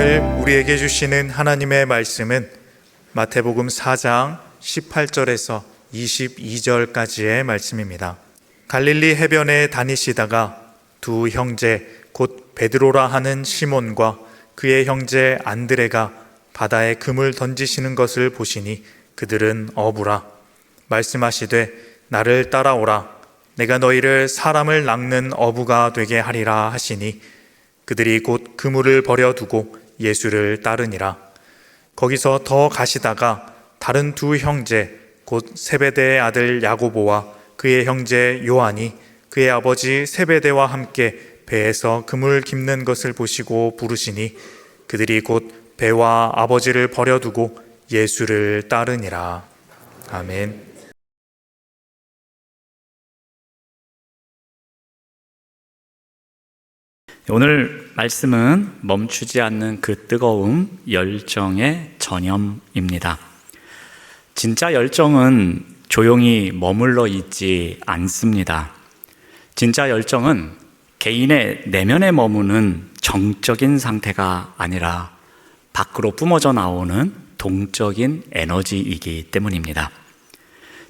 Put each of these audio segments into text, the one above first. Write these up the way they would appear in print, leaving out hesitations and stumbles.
오늘 우리에게 주시는 하나님의 말씀은 마태복음 4장 18절에서 22절까지의 말씀입니다. 갈릴리 해변에 다니시다가 두 형제 곧 베드로라 하는 시몬과 그의 형제 안드레가 바다에 금을 던지시는 것을 보시니 그들은 어부라. 말씀하시되 나를 따라오라. 내가 너희를 사람을 낚는 어부가 되게 하리라 하시니 그들이 곧 그물을 버려두고 예수를 따르니라. 거기서 더 가시다가 다른 두 형제 곧 세베대의 아들 야고보와 그의 형제 요한이 그의 아버지 세베대와 함께 배에서 그물 깁는 것을 보시고 부르시니 그들이 곧 배와 아버지를 버려두고 예수를 따르니라. 아멘. 오늘 말씀은 멈추지 않는 그 뜨거움, 열정의 전염입니다. 진짜 열정은 조용히 머물러 있지 않습니다. 진짜 열정은 개인의 내면에 머무는 정적인 상태가 아니라 밖으로 뿜어져 나오는 동적인 에너지이기 때문입니다.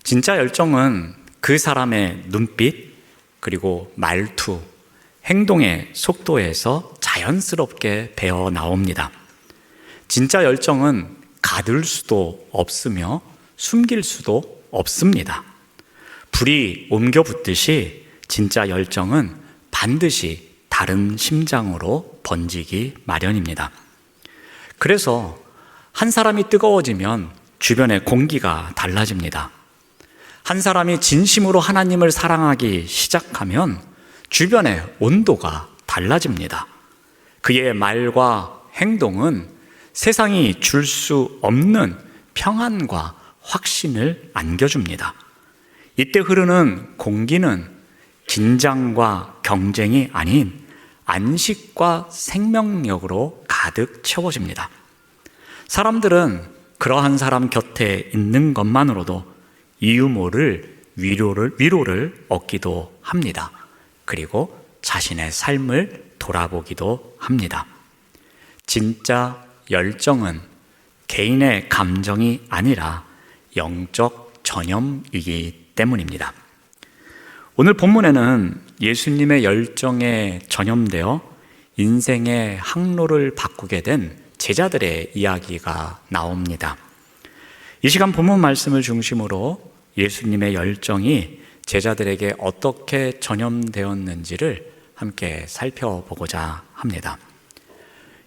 진짜 열정은 그 사람의 눈빛, 그리고 말투, 행동의 속도에서 자연스럽게 배어 나옵니다. 진짜 열정은 가둘 수도 없으며 숨길 수도 없습니다. 불이 옮겨 붙듯이 진짜 열정은 반드시 다른 심장으로 번지기 마련입니다. 그래서 한 사람이 뜨거워지면 주변의 공기가 달라집니다. 한 사람이 진심으로 하나님을 사랑하기 시작하면 주변의 온도가 달라집니다. 그의 말과 행동은 세상이 줄 수 없는 평안과 확신을 안겨줍니다. 이때 흐르는 공기는 긴장과 경쟁이 아닌 안식과 생명력으로 가득 채워집니다. 사람들은 그러한 사람 곁에 있는 것만으로도 이유 모를 위로를 얻기도 합니다. 그리고 자신의 삶을 돌아보기도 합니다. 진짜 열정은 개인의 감정이 아니라 영적 전염이기 때문입니다. 오늘 본문에는 예수님의 열정에 전염되어 인생의 항로를 바꾸게 된 제자들의 이야기가 나옵니다. 이 시간 본문 말씀을 중심으로 예수님의 열정이 제자들에게 어떻게 전염되었는지를 함께 살펴보고자 합니다.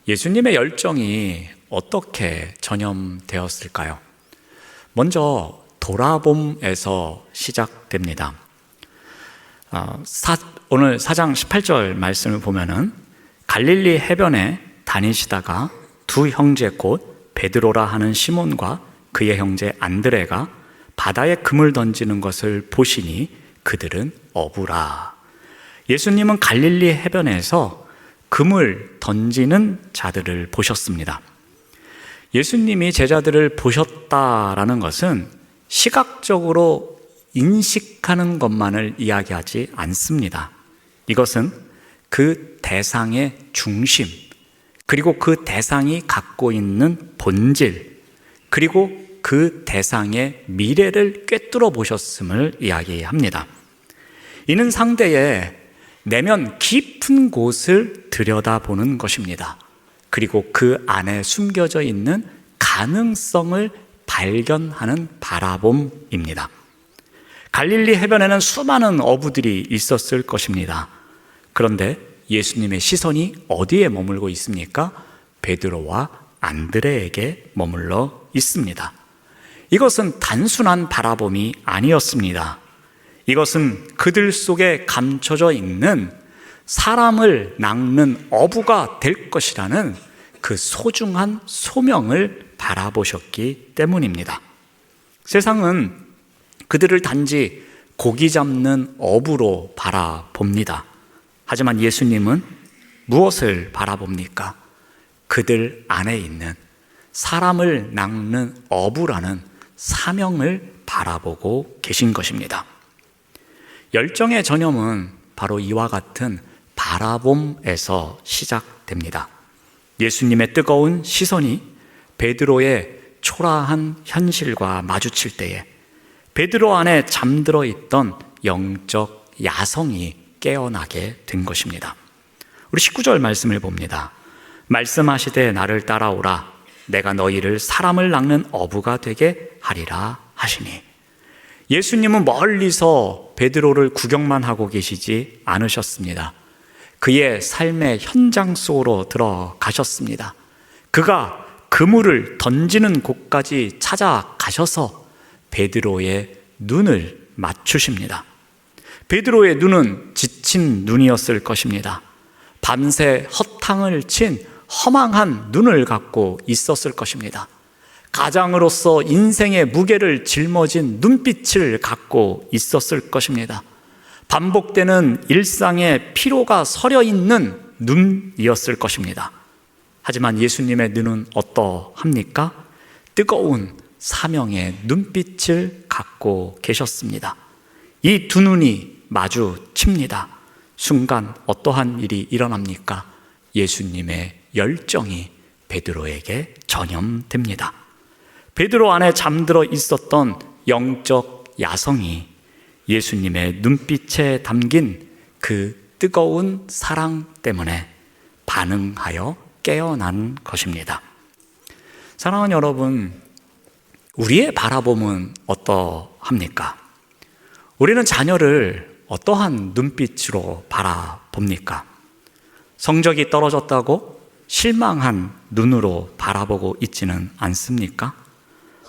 예수님의 열정이 어떻게 전염되었을까요? 먼저 돌아봄에서 시작됩니다. 오늘 4장 18절 말씀을 보면은 갈릴리 해변에 다니시다가 두 형제 곧 베드로라 하는 시몬과 그의 형제 안드레가 바다에 금을 던지는 것을 보시니 그들은 어부라. 예수님은 갈릴리 해변에서 금을 던지는 자들을 보셨습니다. 예수님이 제자들을 보셨다라는 것은 시각적으로 인식하는 것만을 이야기하지 않습니다. 이것은 그 대상의 중심, 그리고 그 대상이 갖고 있는 본질, 그리고 그 대상의 미래를 꿰뚫어 보셨음을 이야기합니다. 이는 상대의 내면 깊은 곳을 들여다보는 것입니다. 그리고 그 안에 숨겨져 있는 가능성을 발견하는 바라봄입니다. 갈릴리 해변에는 수많은 어부들이 있었을 것입니다. 그런데 예수님의 시선이 어디에 머물고 있습니까? 베드로와 안드레에게 머물러 있습니다. 이것은 단순한 바라봄이 아니었습니다. 이것은 그들 속에 감춰져 있는 사람을 낚는 어부가 될 것이라는 그 소중한 소명을 바라보셨기 때문입니다. 세상은 그들을 단지 고기 잡는 어부로 바라봅니다. 하지만 예수님은 무엇을 바라봅니까? 그들 안에 있는 사람을 낚는 어부라는 사명을 바라보고 계신 것입니다. 열정의 전염은 바로 이와 같은 바라봄에서 시작됩니다. 예수님의 뜨거운 시선이 베드로의 초라한 현실과 마주칠 때에 베드로 안에 잠들어 있던 영적 야성이 깨어나게 된 것입니다. 우리 19절 말씀을 봅니다. 말씀하시되 나를 따라오라. 내가 너희를 사람을 낚는 어부가 되게 하리라 하시니. 예수님은 멀리서 베드로를 구경만 하고 계시지 않으셨습니다. 그의 삶의 현장 속으로 들어가셨습니다. 그가 그물을 던지는 곳까지 찾아가셔서 베드로의 눈을 맞추십니다. 베드로의 눈은 지친 눈이었을 것입니다. 밤새 허탕을 친 허망한 눈을 갖고 있었을 것입니다. 가장으로서 인생의 무게를 짊어진 눈빛을 갖고 있었을 것입니다. 반복되는 일상의 피로가 서려 있는 눈이었을 것입니다. 하지만 예수님의 눈은 어떠합니까? 뜨거운 사명의 눈빛을 갖고 계셨습니다. 이 두 눈이 마주칩니다. 순간 어떠한 일이 일어납니까? 예수님의 열정이 베드로에게 전염됩니다. 베드로 안에 잠들어 있었던 영적 야성이 예수님의 눈빛에 담긴 그 뜨거운 사랑 때문에 반응하여 깨어난 것입니다. 사랑하는 여러분, 우리의 바라봄은 어떠합니까? 우리는 자녀를 어떠한 눈빛으로 바라봅니까? 성적이 떨어졌다고 실망한 눈으로 바라보고 있지는 않습니까?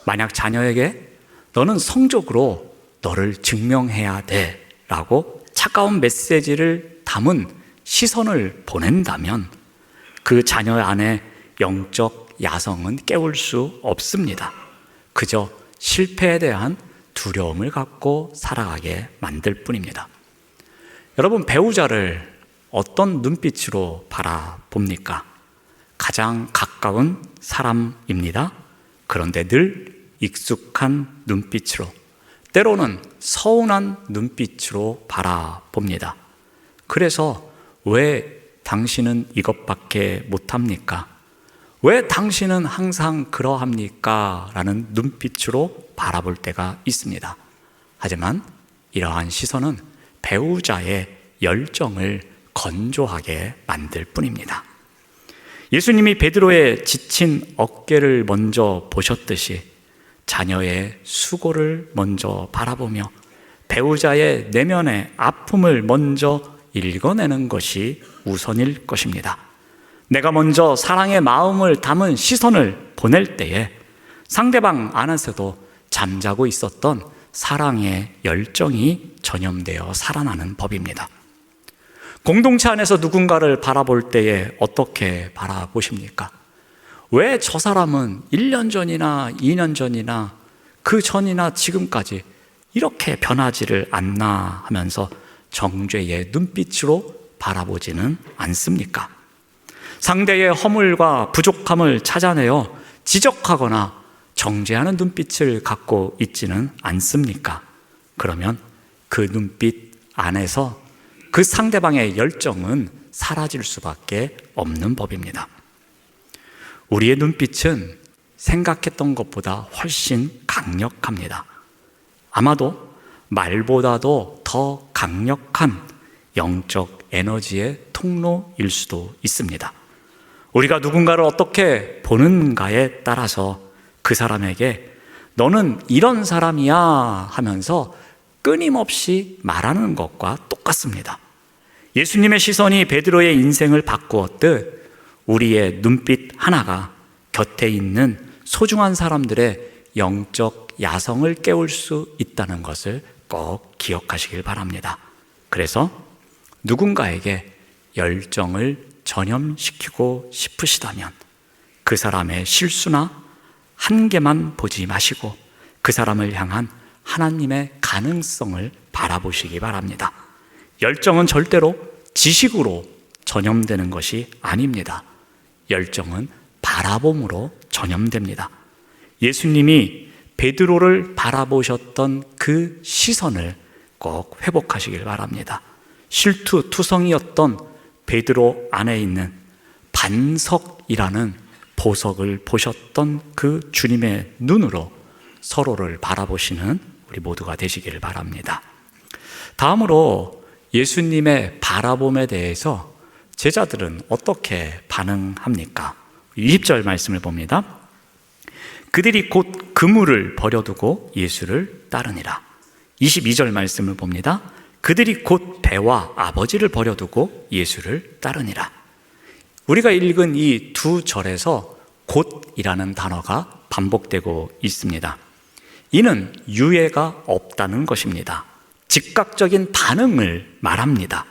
만약 자녀에게 너는 성적으로 너를 증명해야 돼 라고 차가운 메시지를 담은 시선을 보낸다면 그 자녀 안에 영적 야성은 깨울 수 없습니다. 그저 실패에 대한 두려움을 갖고 살아가게 만들 뿐입니다. 여러분, 배우자를 어떤 눈빛으로 바라봅니까? 가장 가까운 사람입니다. 그런데 늘 익숙한 눈빛으로, 때로는 서운한 눈빛으로 바라봅니다. 그래서 왜 당신은 이것밖에 못합니까? 왜 당신은 항상 그러합니까? 라는 눈빛으로 바라볼 때가 있습니다. 하지만 이러한 시선은 배우자의 열정을 건조하게 만들 뿐입니다. 예수님이 베드로의 지친 어깨를 먼저 보셨듯이 자녀의 수고를 먼저 바라보며 배우자의 내면의 아픔을 먼저 읽어내는 것이 우선일 것입니다. 내가 먼저 사랑의 마음을 담은 시선을 보낼 때에 상대방 안에서도 잠자고 있었던 사랑의 열정이 전염되어 살아나는 법입니다. 공동체 안에서 누군가를 바라볼 때에 어떻게 바라보십니까? 왜 저 사람은 1년 전이나 2년 전이나 그 전이나 지금까지 이렇게 변하지를 않나 하면서 정죄의 눈빛으로 바라보지는 않습니까? 상대의 허물과 부족함을 찾아내어 지적하거나 정죄하는 눈빛을 갖고 있지는 않습니까? 그러면 그 눈빛 안에서 그 상대방의 열정은 사라질 수밖에 없는 법입니다. 우리의 눈빛은 생각했던 것보다 훨씬 강력합니다. 아마도 말보다도 더 강력한 영적 에너지의 통로일 수도 있습니다. 우리가 누군가를 어떻게 보는가에 따라서 그 사람에게 너는 이런 사람이야 하면서 끊임없이 말하는 것과 똑같습니다. 예수님의 시선이 베드로의 인생을 바꾸었듯 우리의 눈빛 하나가 곁에 있는 소중한 사람들의 영적 야성을 깨울 수 있다는 것을 꼭 기억하시길 바랍니다. 그래서 누군가에게 열정을 전염시키고 싶으시다면 그 사람의 실수나 한계만 보지 마시고 그 사람을 향한 하나님의 가능성을 바라보시기 바랍니다. 열정은 절대로 지식으로 전염되는 것이 아닙니다. 열정은 바라봄으로 전염됩니다. 예수님이 베드로를 바라보셨던 그 시선을 꼭 회복하시길 바랍니다. 실투투성이었던 베드로 안에 있는 반석이라는 보석을 보셨던 그 주님의 눈으로 서로를 바라보시는 우리 모두가 되시기를 바랍니다. 다음으로 예수님의 바라봄에 대해서 제자들은 어떻게 반응합니까? 20절 말씀을 봅니다. 그들이 곧 그물을 버려두고 예수를 따르니라. 22절 말씀을 봅니다. 그들이 곧 배와 아버지를 버려두고 예수를 따르니라. 우리가 읽은 이 두 절에서 곧이라는 단어가 반복되고 있습니다. 이는 유예가 없다는 것입니다. 즉각적인 반응을 말합니다.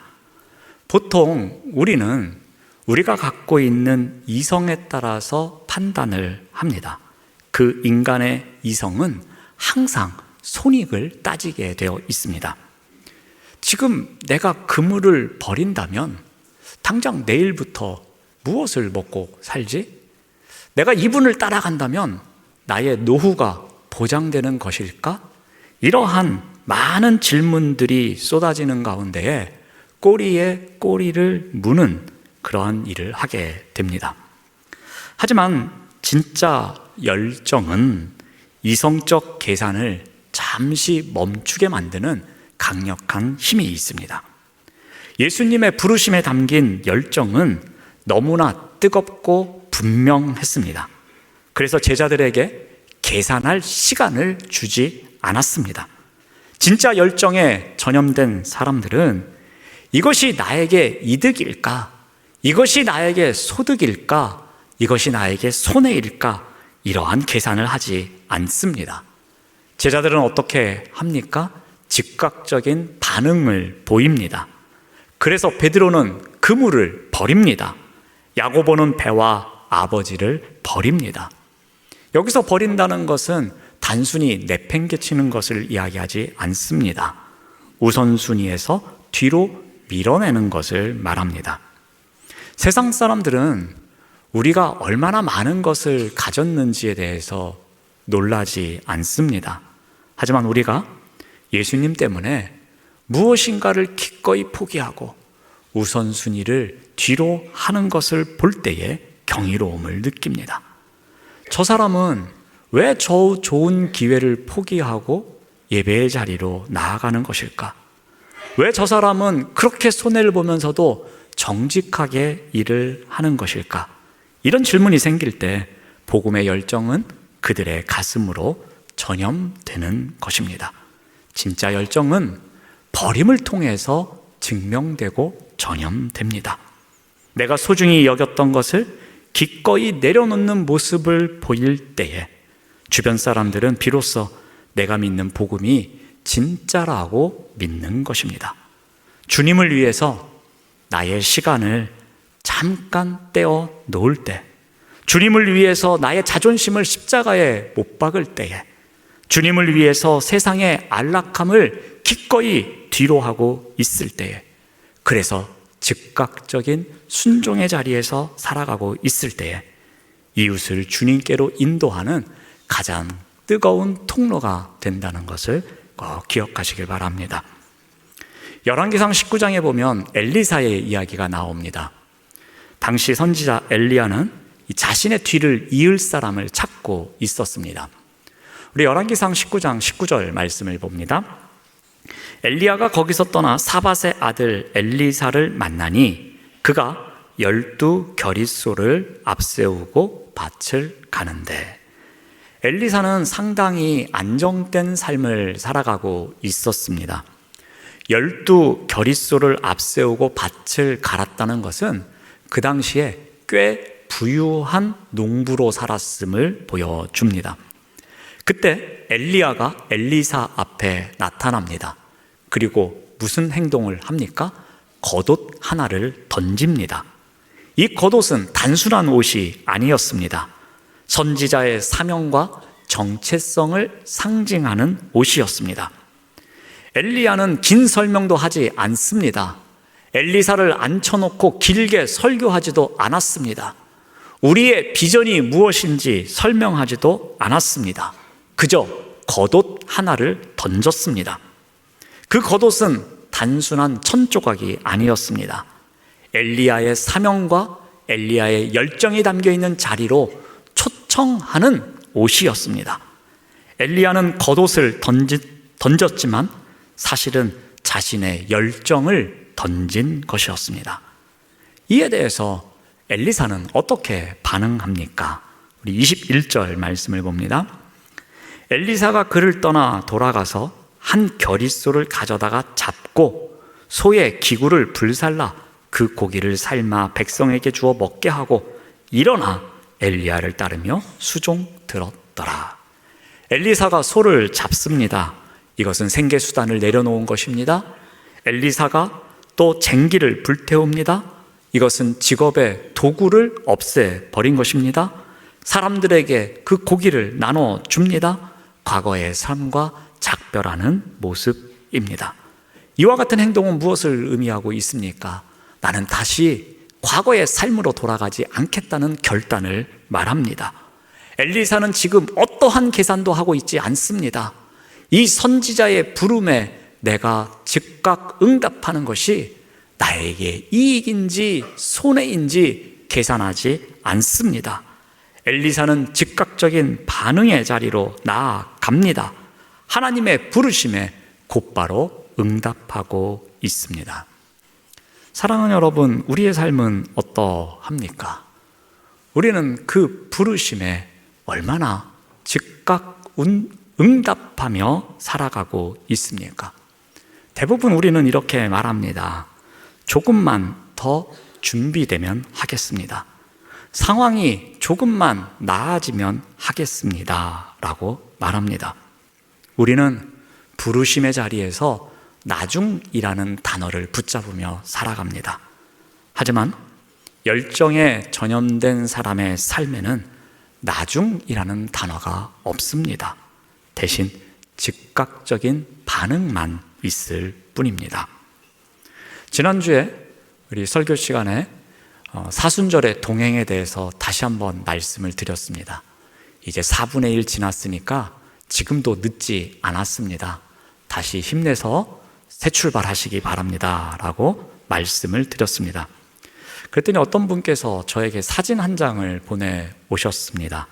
보통 우리는 우리가 갖고 있는 이성에 따라서 판단을 합니다. 그 인간의 이성은 항상 손익을 따지게 되어 있습니다. 지금 내가 그물을 버린다면 당장 내일부터 무엇을 먹고 살지? 내가 이분을 따라간다면 나의 노후가 보장되는 것일까? 이러한 많은 질문들이 쏟아지는 가운데에 꼬리에 꼬리를 무는 그러한 일을 하게 됩니다. 하지만 진짜 열정은 이성적 계산을 잠시 멈추게 만드는 강력한 힘이 있습니다. 예수님의 부르심에 담긴 열정은 너무나 뜨겁고 분명했습니다. 그래서 제자들에게 계산할 시간을 주지 않았습니다. 진짜 열정에 전염된 사람들은 이것이 나에게 이득일까? 이것이 나에게 소득일까? 이것이 나에게 손해일까? 이러한 계산을 하지 않습니다. 제자들은 어떻게 합니까? 즉각적인 반응을 보입니다. 그래서 베드로는 그물을 버립니다. 야고보는 배와 아버지를 버립니다. 여기서 버린다는 것은 단순히 내팽개치는 것을 이야기하지 않습니다. 우선순위에서 뒤로 밀어내는 것을 말합니다. 세상 사람들은 우리가 얼마나 많은 것을 가졌는지에 대해서 놀라지 않습니다. 하지만 우리가 예수님 때문에 무엇인가를 기꺼이 포기하고 우선순위를 뒤로 하는 것을 볼 때에 경이로움을 느낍니다. 저 사람은 왜 저 좋은 기회를 포기하고 예배의 자리로 나아가는 것일까? 왜 저 사람은 그렇게 손해를 보면서도 정직하게 일을 하는 것일까? 이런 질문이 생길 때 복음의 열정은 그들의 가슴으로 전염되는 것입니다. 진짜 열정은 버림을 통해서 증명되고 전염됩니다. 내가 소중히 여겼던 것을 기꺼이 내려놓는 모습을 보일 때에 주변 사람들은 비로소 내가 믿는 복음이 진짜라고 믿는 것입니다. 주님을 위해서 나의 시간을 잠깐 떼어 놓을 때, 주님을 위해서 나의 자존심을 십자가에 못 박을 때에, 주님을 위해서 세상의 안락함을 기꺼이 뒤로 하고 있을 때에, 그래서 즉각적인 순종의 자리에서 살아가고 있을 때에 이웃을 주님께로 인도하는 가장 뜨거운 통로가 된다는 것을 꼭 기억하시길 바랍니다. 열왕기상 19장에 보면 엘리사의 이야기가 나옵니다. 당시 선지자 엘리야는 자신의 뒤를 이을 사람을 찾고 있었습니다. 우리 열왕기상 19장 19절 말씀을 봅니다. 엘리야가 거기서 떠나 사밧의 아들 엘리사를 만나니 그가 12 겨릿소를 앞세우고 밭을 가는데, 엘리사는 상당히 안정된 삶을 살아가고 있었습니다. 12 겨릿소를 앞세우고 밭을 갈았다는 것은 그 당시에 꽤 부유한 농부로 살았음을 보여줍니다. 그때 엘리야가 엘리사 앞에 나타납니다. 그리고 무슨 행동을 합니까? 겉옷 하나를 던집니다. 이 겉옷은 단순한 옷이 아니었습니다. 선지자의 사명과 정체성을 상징하는 옷이었습니다. 엘리야는 긴 설명도 하지 않습니다. 엘리사를 앉혀놓고 길게 설교하지도 않았습니다. 우리의 비전이 무엇인지 설명하지도 않았습니다. 그저 겉옷 하나를 던졌습니다. 그 겉옷은 단순한 천조각이 아니었습니다. 엘리야의 사명과 엘리야의 열정이 담겨 있는 자리로 초청하는 옷이었습니다. 엘리야는 겉옷을 던졌지만 사실은 자신의 열정을 던진 것이었습니다. 이에 대해서 엘리사는 어떻게 반응합니까? 우리 21절 말씀을 봅니다. 엘리사가 그를 떠나 돌아가서 한 겨릿소를 가져다가 잡고 소의 기구를 불살라 그 고기를 삶아 백성에게 주어 먹게 하고 일어나 엘리야를 따르며 수종 들었더라. 엘리사가 소를 잡습니다. 이것은 생계수단을 내려놓은 것입니다. 엘리사가 또 쟁기를 불태웁니다. 이것은 직업의 도구를 없애버린 것입니다. 사람들에게 그 고기를 나눠줍니다. 과거의 삶과 작별하는 모습입니다. 이와 같은 행동은 무엇을 의미하고 있습니까? 나는 다시 과거의 삶으로 돌아가지 않겠다는 결단을 말합니다. 엘리사는 지금 어떠한 계산도 하고 있지 않습니다. 이 선지자의 부름에 내가 즉각 응답하는 것이 나에게 이익인지 손해인지 계산하지 않습니다. 엘리사는 즉각적인 반응의 자리로 나아갑니다. 하나님의 부르심에 곧바로 응답하고 있습니다. 사랑하는 여러분, 우리의 삶은 어떠합니까? 우리는 그 부르심에 얼마나 즉각 응답하며 살아가고 있습니까? 대부분 우리는 이렇게 말합니다. 조금만 더 준비되면 하겠습니다. 상황이 조금만 나아지면 하겠습니다. 라고 말합니다. 우리는 부르심의 자리에서 나중이라는 단어를 붙잡으며 살아갑니다. 하지만 열정에 전염된 사람의 삶에는 나중이라는 단어가 없습니다. 대신 즉각적인 반응만 있을 뿐입니다. 지난주에 우리 설교 시간에 사순절의 동행에 대해서 다시 한번 말씀을 드렸습니다. 이제 4분의 1 지났으니까 지금도 늦지 않았습니다. 다시 힘내서 새 출발하시기 바랍니다. 라고 말씀을 드렸습니다. 그랬더니 어떤 분께서 저에게 사진 한 장을 보내오셨습니다.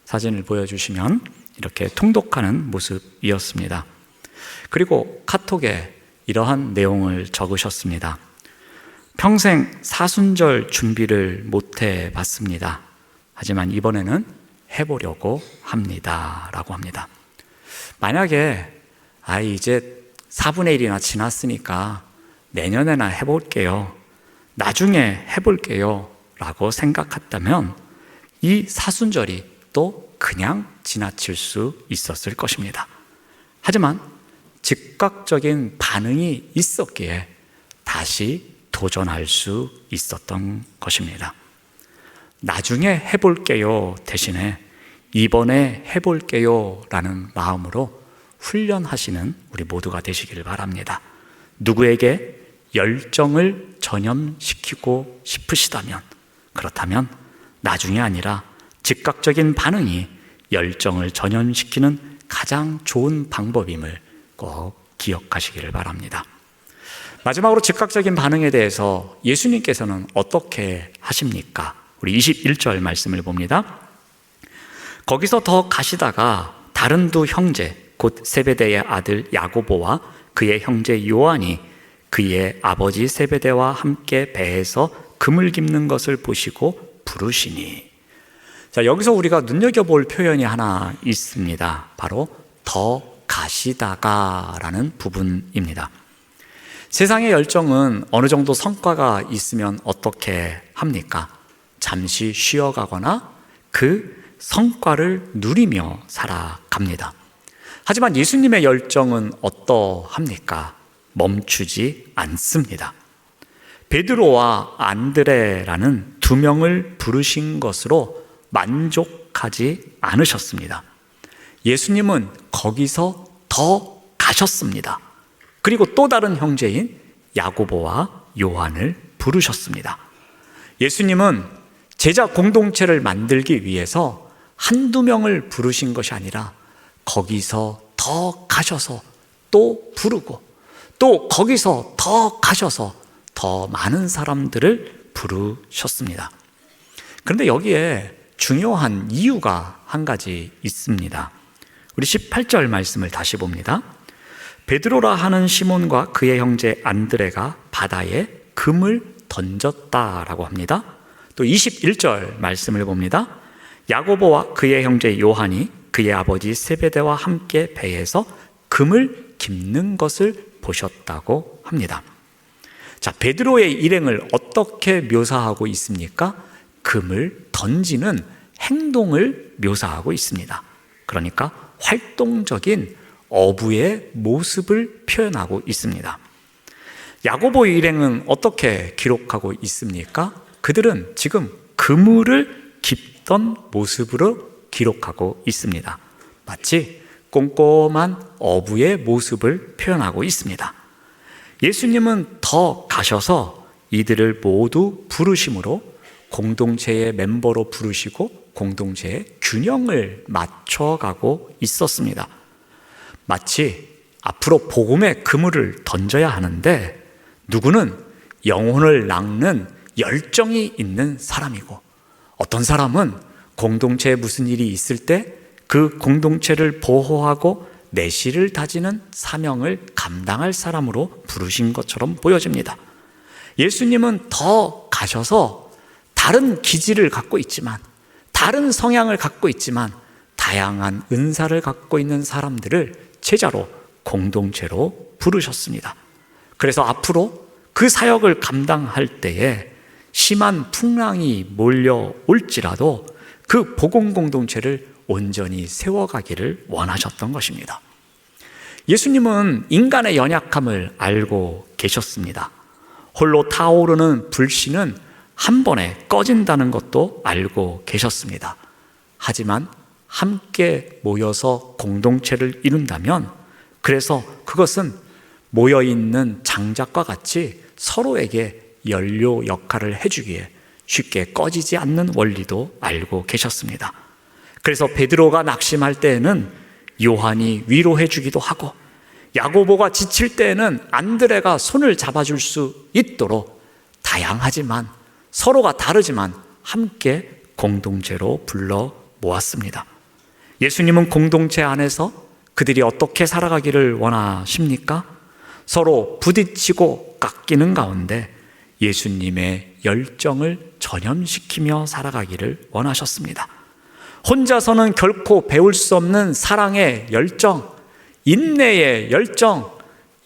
사진을 보여주시면 이렇게 통독하는 모습이었습니다. 그리고 카톡에 이러한 내용을 적으셨습니다. 평생 사순절 준비를 못 해봤습니다. 하지만 이번에는 해보려고 합니다. 라고 합니다. 만약에 이제 4분의 1이나 지났으니까 내년에나 해볼게요. 나중에 해볼게요. 라고 생각했다면 이 사순절이 또 그냥 지나칠 수 있었을 것입니다. 하지만 즉각적인 반응이 있었기에 다시 도전할 수 있었던 것입니다. 나중에 해볼게요 대신에 이번에 해볼게요 라는 마음으로 훈련하시는 우리 모두가 되시기를 바랍니다. 누구에게 열정을 전염시키고 싶으시다면, 그렇다면 나중이 아니라 즉각적인 반응이 열정을 전염시키는 가장 좋은 방법임을 꼭 기억하시기를 바랍니다. 마지막으로 즉각적인 반응에 대해서 예수님께서는 어떻게 하십니까? 우리 21절 말씀을 봅니다. 거기서 더 가시다가 다른 두 형제 곧 세베대의 아들 야고보와 그의 형제 요한이 그의 아버지 세베대와 함께 배에서 금을 깁는 것을 보시고 부르시니. 자, 여기서 우리가 눈여겨볼 표현이 하나 있습니다. 바로 더 가시다가 라는 부분입니다. 세상의 열정은 어느 정도 성과가 있으면 어떻게 합니까? 잠시 쉬어가거나 그 성과를 누리며 살아갑니다. 하지만 예수님의 열정은 어떠합니까? 멈추지 않습니다. 베드로와 안드레라는 두 명을 부르신 것으로 만족하지 않으셨습니다. 예수님은 거기서 더 가셨습니다. 그리고 또 다른 형제인 야고보와 요한을 부르셨습니다. 예수님은 제자 공동체를 만들기 위해서 한두 명을 부르신 것이 아니라 거기서 더 가셔서 또 부르고 또 거기서 더 가셔서 더 많은 사람들을 부르셨습니다. 그런데 여기에 중요한 이유가 한 가지 있습니다. 우리 18절 말씀을 다시 봅니다. 베드로라 하는 시몬과 그의 형제 안드레가 바다에 금을 던졌다라고 합니다. 또 21절 말씀을 봅니다. 야고보와 그의 형제 요한이 그의 아버지 세베대와 함께 배에서 금을 깁는 것을 보셨다고 합니다. 자, 베드로의 일행을 어떻게 묘사하고 있습니까? 금을 던지는 행동을 묘사하고 있습니다. 그러니까 활동적인 어부의 모습을 표현하고 있습니다. 야고보의 일행은 어떻게 기록하고 있습니까? 그들은 지금 그물을 깁던 모습으로 기록하고 있습니다. 마치 꼼꼼한 어부의 모습을 표현하고 있습니다. 예수님은 더 가셔서 이들을 모두 부르심으로 공동체의 멤버로 부르시고 공동체의 균형을 맞춰가고 있었습니다. 마치 앞으로 복음의 그물을 던져야 하는데 누구는 영혼을 낚는 열정이 있는 사람이고 어떤 사람은 공동체에 무슨 일이 있을 때 그 공동체를 보호하고 내실을 다지는 사명을 감당할 사람으로 부르신 것처럼 보여집니다. 예수님은 더 가셔서 다른 기질을 갖고 있지만 다른 성향을 갖고 있지만 다양한 은사를 갖고 있는 사람들을 제자로 공동체로 부르셨습니다. 그래서 앞으로 그 사역을 감당할 때에 심한 풍랑이 몰려올지라도 그 복음 공동체를 온전히 세워가기를 원하셨던 것입니다. 예수님은 인간의 연약함을 알고 계셨습니다. 홀로 타오르는 불씨는 한 번에 꺼진다는 것도 알고 계셨습니다. 하지만 함께 모여서 공동체를 이룬다면 그래서 그것은 모여있는 장작과 같이 서로에게 연료 역할을 해주기에 쉽게 꺼지지 않는 원리도 알고 계셨습니다. 그래서 베드로가 낙심할 때에는 요한이 위로해 주기도 하고 야고보가 지칠 때에는 안드레가 손을 잡아줄 수 있도록 다양하지만 서로가 다르지만 함께 공동체로 불러 모았습니다. 예수님은 공동체 안에서 그들이 어떻게 살아가기를 원하십니까? 서로 부딪히고 깎이는 가운데 예수님의 열정을 전염시키며 살아가기를 원하셨습니다. 혼자서는 결코 배울 수 없는 사랑의 열정, 인내의 열정,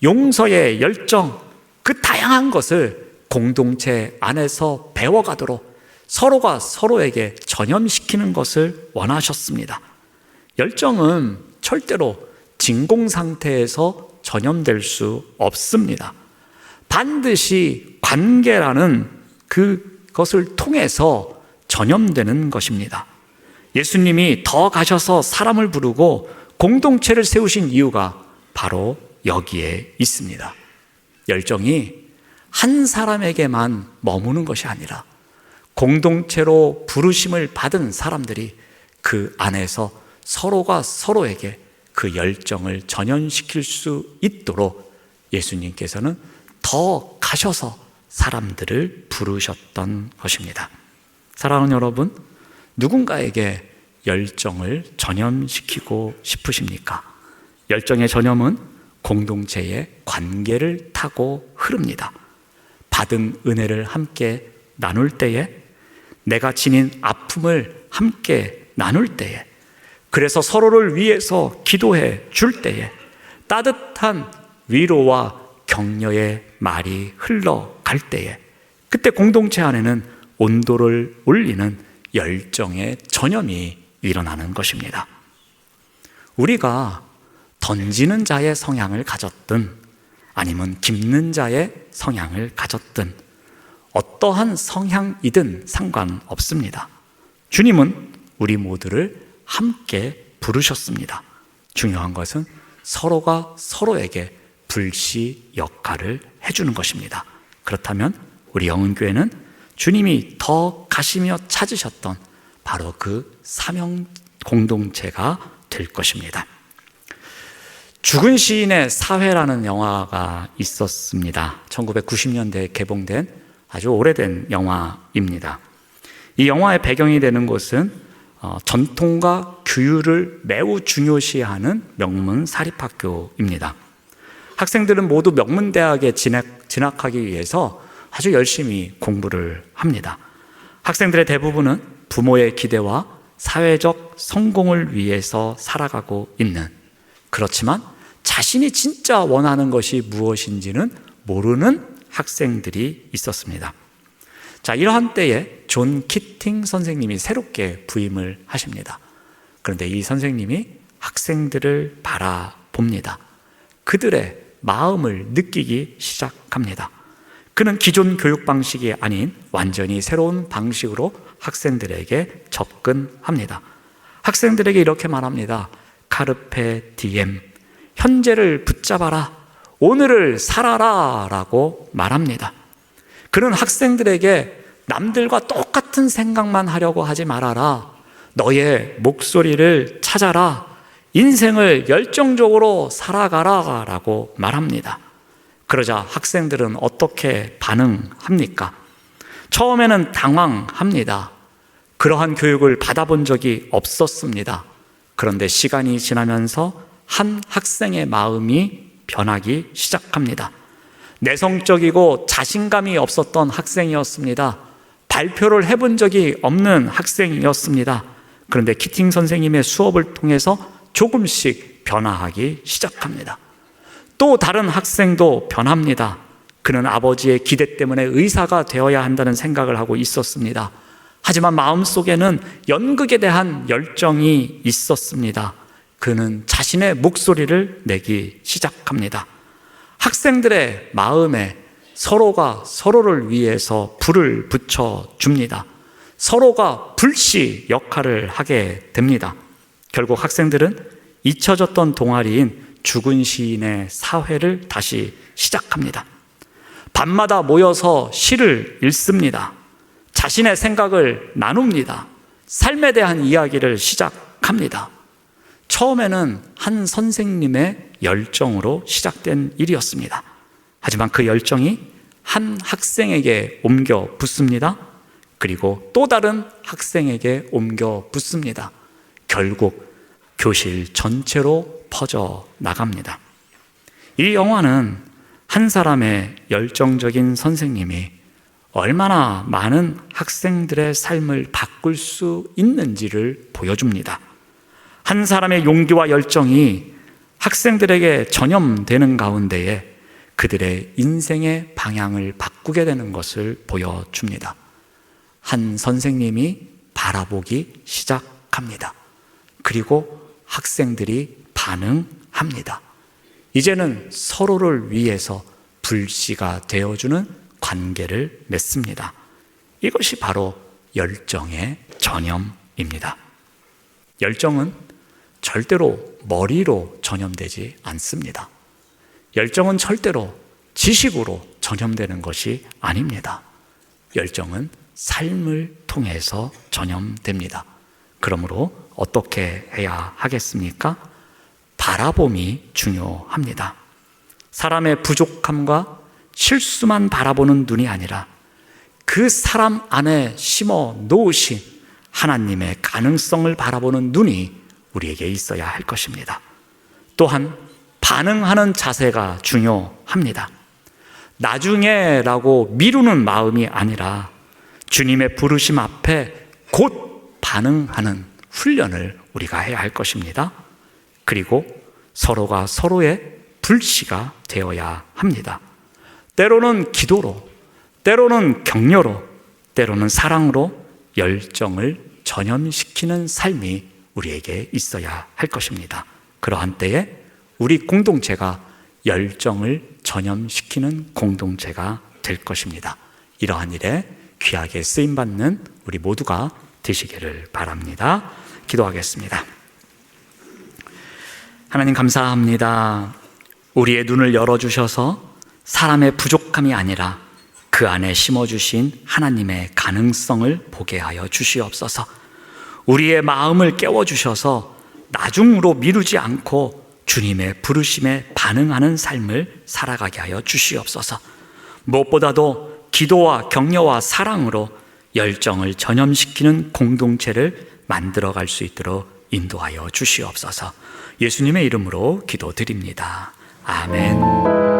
용서의 열정, 그 다양한 것을 공동체 안에서 배워가도록 서로가 서로에게 전염시키는 것을 원하셨습니다. 열정은 절대로 진공 상태에서 전염될 수 없습니다. 반드시 관계라는 그것을 통해서 전염되는 것입니다. 예수님이 더 가셔서 사람을 부르고 공동체를 세우신 이유가 바로 여기에 있습니다. 열정이 한 사람에게만 머무는 것이 아니라 공동체로 부르심을 받은 사람들이 그 안에서 서로가 서로에게 그 열정을 전염시킬 수 있도록 예수님께서는 더 가셔서 사람들을 부르셨던 것입니다. 사랑하는 여러분, 누군가에게 열정을 전염시키고 싶으십니까? 열정의 전염은 공동체의 관계를 타고 흐릅니다. 받은 은혜를 함께 나눌 때에, 내가 지닌 아픔을 함께 나눌 때에, 그래서 서로를 위해서 기도해 줄 때에 따뜻한 위로와 격려의 말이 흘러갈 때에 그때 공동체 안에는 온도를 올리는 열정의 전염이 일어나는 것입니다. 우리가 던지는 자의 성향을 가졌든 아니면 깁는 자의 성향을 가졌든 어떠한 성향이든 상관없습니다. 주님은 우리 모두를 함께 부르셨습니다. 중요한 것은 서로가 서로에게 불씨 역할을 해주는 것입니다. 그렇다면 우리 영은교회는 주님이 더 가시며 찾으셨던 바로 그 사명 공동체가 될 것입니다. 죽은 시인의 사회라는 영화가 있었습니다. 1990년대에 개봉된 아주 오래된 영화입니다. 이 영화의 배경이 되는 곳은 전통과 규율을 매우 중요시하는 명문 사립학교입니다. 학생들은 모두 명문대학에 진학하기 위해서 아주 열심히 공부를 합니다. 학생들의 대부분은 부모의 기대와 사회적 성공을 위해서 살아가고 있는, 그렇지만 자신이 진짜 원하는 것이 무엇인지는 모르는 학생들이 있었습니다. 자, 이러한 때에 존 키팅 선생님이 새롭게 부임을 하십니다. 그런데 이 선생님이 학생들을 바라봅니다. 그들의 마음을 느끼기 시작합니다. 그는 기존 교육 방식이 아닌 완전히 새로운 방식으로 학생들에게 접근합니다. 학생들에게 이렇게 말합니다. 카르페 디엠, 현재를 붙잡아라, 오늘을 살아라 라고 말합니다. 그는 학생들에게 남들과 똑같은 생각만 하려고 하지 말아라, 너의 목소리를 찾아라, 인생을 열정적으로 살아가라 라고 말합니다. 그러자 학생들은 어떻게 반응합니까? 처음에는 당황합니다. 그러한 교육을 받아본 적이 없었습니다. 그런데 시간이 지나면서 한 학생의 마음이 변하기 시작합니다. 내성적이고 자신감이 없었던 학생이었습니다. 발표를 해본 적이 없는 학생이었습니다. 그런데 키팅 선생님의 수업을 통해서 조금씩 변화하기 시작합니다. 또 다른 학생도 변합니다. 그는 아버지의 기대 때문에 의사가 되어야 한다는 생각을 하고 있었습니다. 하지만 마음속에는 연극에 대한 열정이 있었습니다. 그는 자신의 목소리를 내기 시작합니다. 학생들의 마음에 서로가 서로를 위해서 불을 붙여줍니다. 서로가 불씨 역할을 하게 됩니다. 결국 학생들은 잊혀졌던 동아리인 죽은 시인의 사회를 다시 시작합니다. 밤마다 모여서 시를 읽습니다. 자신의 생각을 나눕니다. 삶에 대한 이야기를 시작합니다. 처음에는 한 선생님의 열정으로 시작된 일이었습니다. 하지만 그 열정이 한 학생에게 옮겨 붙습니다. 그리고 또 다른 학생에게 옮겨 붙습니다. 결국 교실 전체로 퍼져 나갑니다. 이 영화는 한 사람의 열정적인 선생님이 얼마나 많은 학생들의 삶을 바꿀 수 있는지를 보여줍니다. 한 사람의 용기와 열정이 학생들에게 전염되는 가운데에 그들의 인생의 방향을 바꾸게 되는 것을 보여줍니다. 한 선생님이 바라보기 시작합니다. 그리고 학생들이 반응합니다. 이제는 서로를 위해서 불씨가 되어주는 관계를 맺습니다. 이것이 바로 열정의 전염입니다. 열정은 절대로 머리로 전염되지 않습니다. 열정은 절대로 지식으로 전염되는 것이 아닙니다. 열정은 삶을 통해서 전염됩니다. 그러므로 어떻게 해야 하겠습니까? 바라봄이 중요합니다. 사람의 부족함과 실수만 바라보는 눈이 아니라 그 사람 안에 심어 놓으신 하나님의 가능성을 바라보는 눈이 우리에게 있어야 할 것입니다. 또한 반응하는 자세가 중요합니다. 나중에라고 미루는 마음이 아니라 주님의 부르심 앞에 곧 반응하는 훈련을 우리가 해야 할 것입니다. 그리고 서로가 서로의 불씨가 되어야 합니다. 때로는 기도로, 때로는 격려로, 때로는 사랑으로 열정을 전염시키는 삶이 우리에게 있어야 할 것입니다. 그러한 때에 우리 공동체가 열정을 전염시키는 공동체가 될 것입니다. 이러한 일에 귀하게 쓰임받는 우리 모두가 되시기를 바랍니다. 기도하겠습니다. 하나님 감사합니다. 우리의 눈을 열어주셔서 사람의 부족함이 아니라 그 안에 심어주신 하나님의 가능성을 보게 하여 주시옵소서. 우리의 마음을 깨워주셔서 나중으로 미루지 않고 주님의 부르심에 반응하는 삶을 살아가게 하여 주시옵소서. 무엇보다도 기도와 격려와 사랑으로 열정을 전염시키는 공동체를 만들어갈 수 있도록 인도하여 주시옵소서. 예수님의 이름으로 기도드립니다. 아멘.